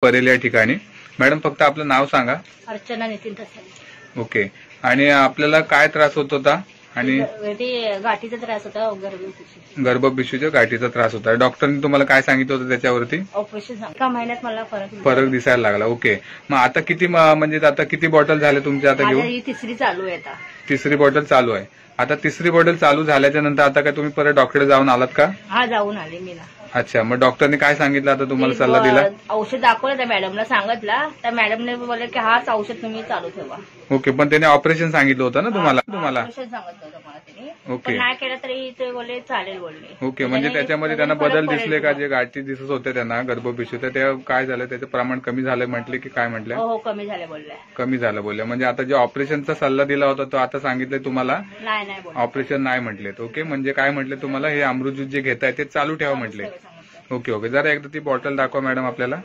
परेल या ठिकाणी. मॅडम फक्त आपलं नाव सांगा. अर्चना नितीन तसाई. ओके. आणि आपल्याला काय त्रास होत होता? आणि ते गाठीचा त्रास होता, गर्भपिशवीच्या गाठीचा त्रास होता. डॉक्टरनी तुम्हाला काय सांगितलं होतं त्याच्यावरती? ऑपरेशन. एका महिन्यात मला फरक दिसायला लागला. ओके. मग आता किती म्हणजे आता किती बॉटल झाले तुमच्या आता घेऊन? ही तिसरी चालू आहे आता. तिसरी बॉटल चालू आहे. आता तिसरी बॉटल चालू झाल्याच्या नंतर आता काय तुम्ही परत डॉक्टर जाऊन आलात का? हा, जाऊन आले मी ना. अच्छा. मग डॉक्टरने काय सांगितलं आता तुम्हाला सल्ला दिला? औषध दाखवलं त्या मॅडमला, सांगितलं. त्या मॅडमने बोलले की हाच औषध तुम्ही चालू ठेवा. ओके. पण त्याने ऑपरेशन सांगितलं होतं ना तुम्हाला? ऑपरेशन सांगितलं होतं मला त्याने. ओके. नाही केलं तरी ते बोलले चालेल बोलले. ओके. म्हणजे त्याच्यामध्ये त्यांना बदल दिसले का? जे गाठी दिसत होते त्यांना गर्भपिशवीत, ते काय झालं? त्याचं प्रमाण कमी झालं म्हटले की काय म्हटलं? हो, कमी झालं बोलले. कमी झालं बोलले. म्हणजे आता जे ऑपरेशनचा सल्ला दिला होता तो आता सांगितलंय तुम्हाला नाही ऑपरेशन नाही म्हटलेत. ओके. म्हणजे काय म्हटले तुम्हाला? हे अमृत ज्यूस जे घेताय ते चालू ठेवा म्हटले. ओके. जरा एकदा ती बॉटल दाखवा मॅडम आपल्याला.